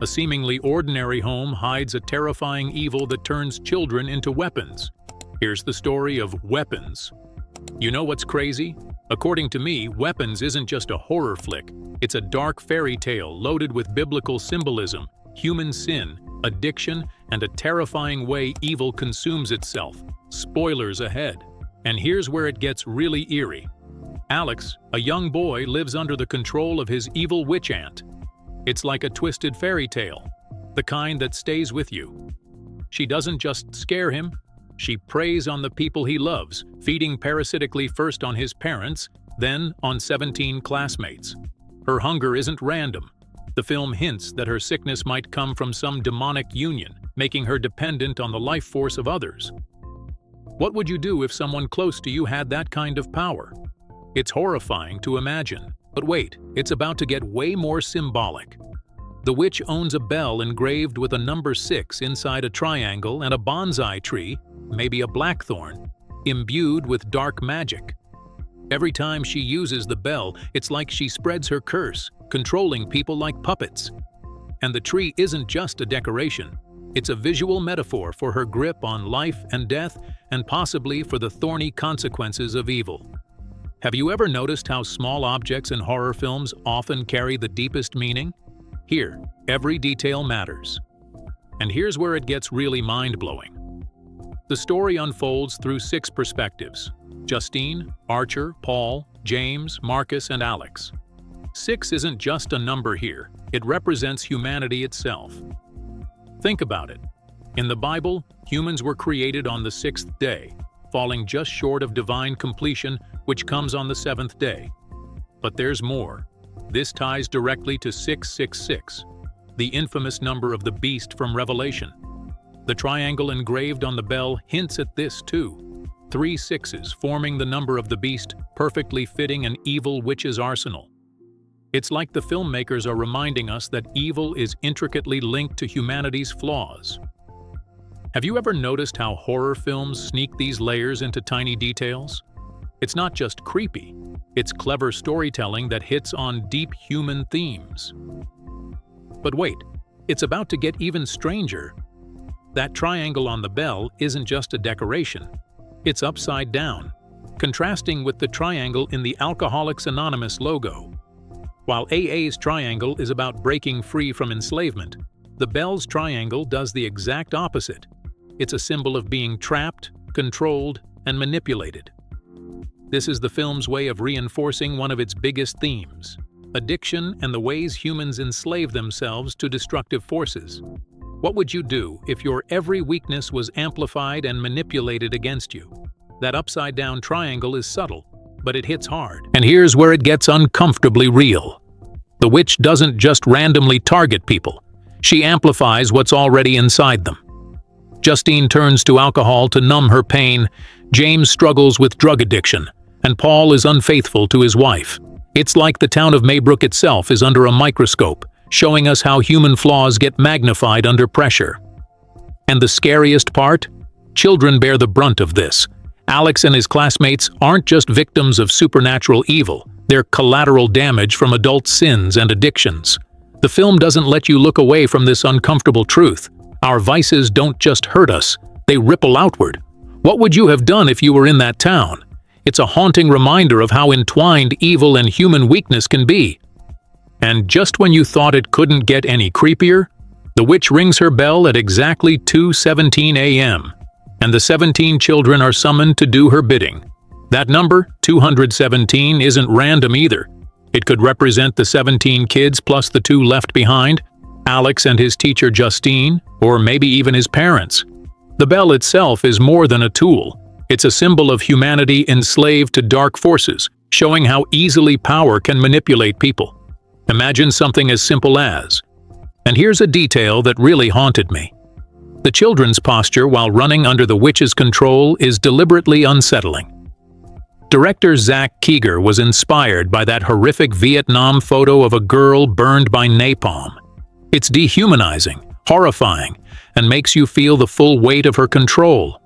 A seemingly ordinary home hides a terrifying evil that turns children into weapons. Here's the story of Weapons. You know what's crazy? According to me, Weapons isn't just a horror flick. It's a dark fairy tale loaded with biblical symbolism, human sin, addiction, and a terrifying way evil consumes itself. Spoilers ahead. And here's where it gets really eerie. Alex, a young boy, lives under the control of his evil witch aunt. It's like a twisted fairy tale, the kind that stays with you. She doesn't just scare him, she preys on the people he loves, feeding parasitically first on his parents, then on 17 classmates. Her hunger isn't random. The film hints that her sickness might come from some demonic union, making her dependent on the life force of others. What would you do if someone close to you had that kind of power? It's horrifying to imagine. But wait, it's about to get way more symbolic. The witch owns a bell engraved with a number 6 inside a triangle and a bonsai tree, maybe a blackthorn, imbued with dark magic. Every time she uses the bell, it's like she spreads her curse, controlling people like puppets. And the tree isn't just a decoration. It's a visual metaphor for her grip on life and death, and possibly for the thorny consequences of evil. Have you ever noticed how small objects in horror films often carry the deepest meaning? Here, every detail matters. And here's where it gets really mind-blowing. The story unfolds through 6 perspectives: Justine, Archer, Paul, James, Marcus, and Alex. 6 isn't just a number here, it represents humanity itself. Think about it. In the Bible, humans were created on the 6th day, falling just short of divine completion, which comes on the 7th day. But there's more. This ties directly to 666, the infamous number of the beast from Revelation. The triangle engraved on the bell hints at this too. 3 sixes forming the number of the beast, perfectly fitting an evil witch's arsenal. It's like the filmmakers are reminding us that evil is intricately linked to humanity's flaws. Have you ever noticed how horror films sneak these layers into tiny details? It's not just creepy, it's clever storytelling that hits on deep human themes. But wait, it's about to get even stranger. That triangle on the bell isn't just a decoration, it's upside down, contrasting with the triangle in the Alcoholics Anonymous logo. While AA's triangle is about breaking free from enslavement, the bell's triangle does the exact opposite. It's a symbol of being trapped, controlled, and manipulated. This is the film's way of reinforcing one of its biggest themes: addiction and the ways humans enslave themselves to destructive forces. What would you do if your every weakness was amplified and manipulated against you? That upside-down triangle is subtle, but it hits hard. And here's where it gets uncomfortably real. The witch doesn't just randomly target people. She amplifies what's already inside them. Justine turns to alcohol to numb her pain, James struggles with drug addiction, and Paul is unfaithful to his wife. It's like the town of Maybrook itself is under a microscope, showing us how human flaws get magnified under pressure. And the scariest part? Children bear the brunt of this. Alex and his classmates aren't just victims of supernatural evil, they're collateral damage from adult sins and addictions. The film doesn't let you look away from this uncomfortable truth. Our vices don't just hurt us, they ripple outward. What would you have done if you were in that town? It's a haunting reminder of how entwined evil and human weakness can be. And just when you thought it couldn't get any creepier, the witch rings her bell at exactly 2:17 a.m., and the 17 children are summoned to do her bidding. That number, 217, isn't random either. It could represent the 17 kids plus the 2 left behind, Alex and his teacher Justine, or maybe even his parents. The bell itself is more than a tool. It's a symbol of humanity enslaved to dark forces, showing how easily power can manipulate people. Imagine something as simple as, and here's a detail that really haunted me. The children's posture while running under the witch's control is deliberately unsettling. Director Zach Keeger was inspired by that horrific Vietnam photo of a girl burned by napalm. It's dehumanizing, horrifying, and makes you feel the full weight of her control.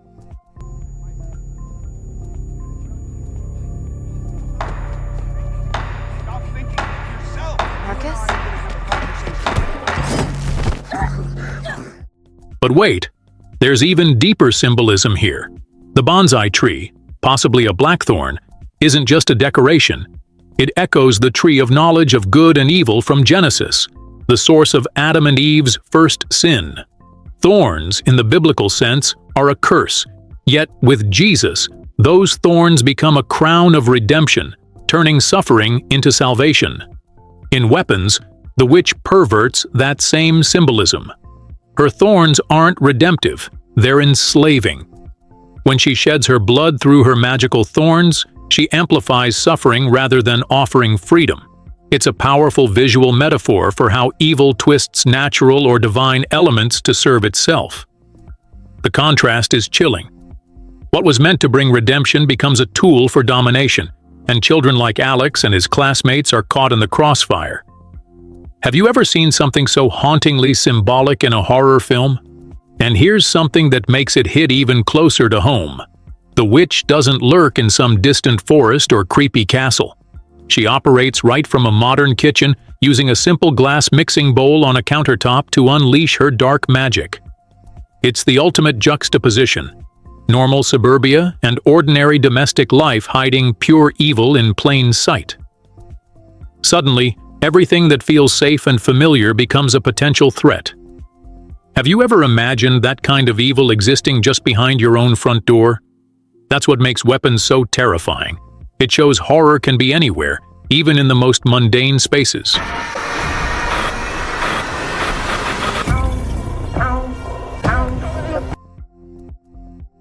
Marcus? But wait, there's even deeper symbolism here. The bonsai tree, possibly a blackthorn, isn't just a decoration. It echoes the tree of knowledge of good and evil from Genesis, the source of Adam and Eve's first sin. Thorns, in the biblical sense, are a curse, yet with Jesus, those thorns become a crown of redemption, turning suffering into salvation. In Weapons, the witch perverts that same symbolism. Her thorns aren't redemptive, they're enslaving. When she sheds her blood through her magical thorns, she amplifies suffering rather than offering freedom. It's a powerful visual metaphor for how evil twists natural or divine elements to serve itself. The contrast is chilling. What was meant to bring redemption becomes a tool for domination, and children like Alex and his classmates are caught in the crossfire. Have you ever seen something so hauntingly symbolic in a horror film? And here's something that makes it hit even closer to home. The witch doesn't lurk in some distant forest or creepy castle. She operates right from a modern kitchen, using a simple glass mixing bowl on a countertop to unleash her dark magic. It's the ultimate juxtaposition. Normal suburbia and ordinary domestic life hiding pure evil in plain sight. Suddenly, everything that feels safe and familiar becomes a potential threat. Have you ever imagined that kind of evil existing just behind your own front door? That's what makes Weapons so terrifying. It shows horror can be anywhere, even in the most mundane spaces.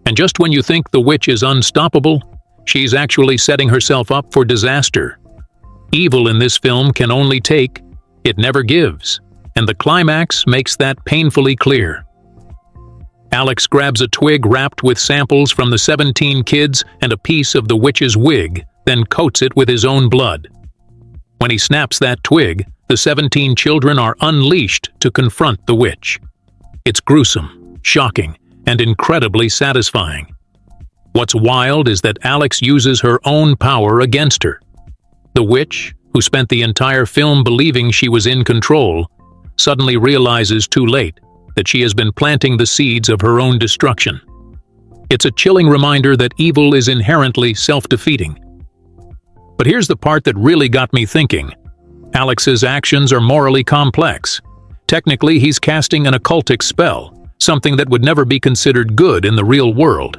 And just when you think the witch is unstoppable, she's actually setting herself up for disaster. Evil in this film can only take, it never gives, and the climax makes that painfully clear. Alex grabs a twig wrapped with samples from the 17 kids and a piece of the witch's wig, then coats it with his own blood. When he snaps that twig, the 17 children are unleashed to confront the witch. It's gruesome, shocking, and incredibly satisfying. What's wild is that Alex uses her own power against her. The witch, who spent the entire film believing she was in control, suddenly realizes too late that she has been planting the seeds of her own destruction. It's a chilling reminder that evil is inherently self-defeating. But here's the part that really got me thinking. Alex's actions are morally complex. Technically, he's casting an occultic spell, something that would never be considered good in the real world.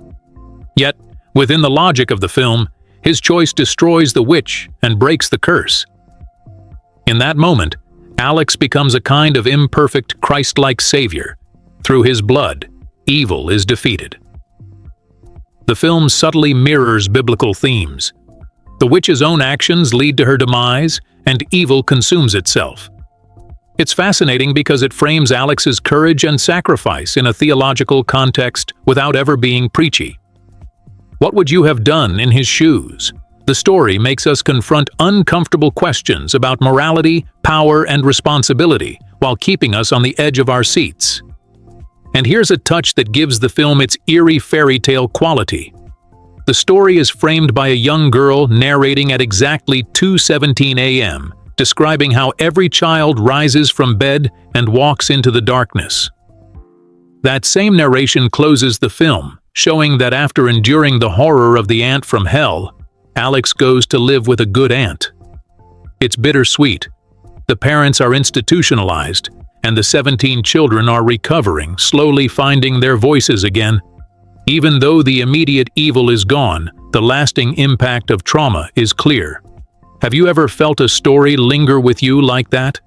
Yet, within the logic of the film, his choice destroys the witch and breaks the curse. In that moment, Alex becomes a kind of imperfect, Christ-like savior. Through his blood, evil is defeated. The film subtly mirrors biblical themes. The witch's own actions lead to her demise, and evil consumes itself. It's fascinating because it frames Alex's courage and sacrifice in a theological context without ever being preachy. What would you have done in his shoes? The story makes us confront uncomfortable questions about morality, power, and responsibility, while keeping us on the edge of our seats. And here's a touch that gives the film its eerie fairy tale quality. The story is framed by a young girl narrating at exactly 2:17 a.m., describing how every child rises from bed and walks into the darkness. That same narration closes the film, showing that after enduring the horror of the aunt from hell, Alex goes to live with a good aunt. It's bittersweet. The parents are institutionalized, and the 17 children are recovering, slowly finding their voices again. Even though the immediate evil is gone, the lasting impact of trauma is clear. Have you ever felt a story linger with you like that?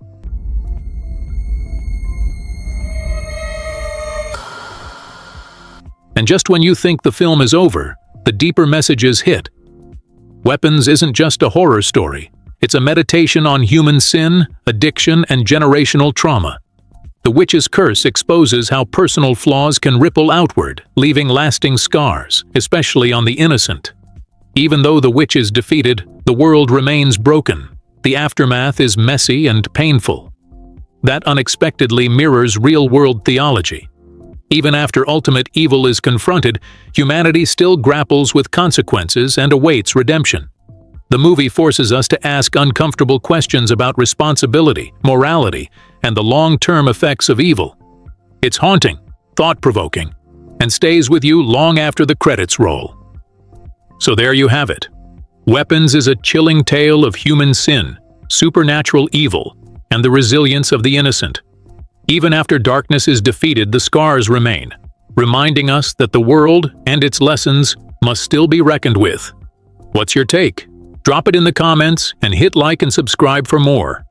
And just when you think the film is over, the deeper messages hit. Weapons isn't just a horror story. It's a meditation on human sin, addiction, and generational trauma. The witch's curse exposes how personal flaws can ripple outward, leaving lasting scars, especially on the innocent. Even though the witch is defeated, the world remains broken. The aftermath is messy and painful. That unexpectedly mirrors real-world theology. Even after ultimate evil is confronted, humanity still grapples with consequences and awaits redemption. The movie forces us to ask uncomfortable questions about responsibility, morality, and the long-term effects of evil. It's haunting, thought-provoking, and stays with you long after the credits roll. So there you have it. Weapons is a chilling tale of human sin, supernatural evil, and the resilience of the innocent. Even after darkness is defeated, the scars remain, reminding us that the world and its lessons must still be reckoned with. What's your take? Drop it in the comments and hit like and subscribe for more.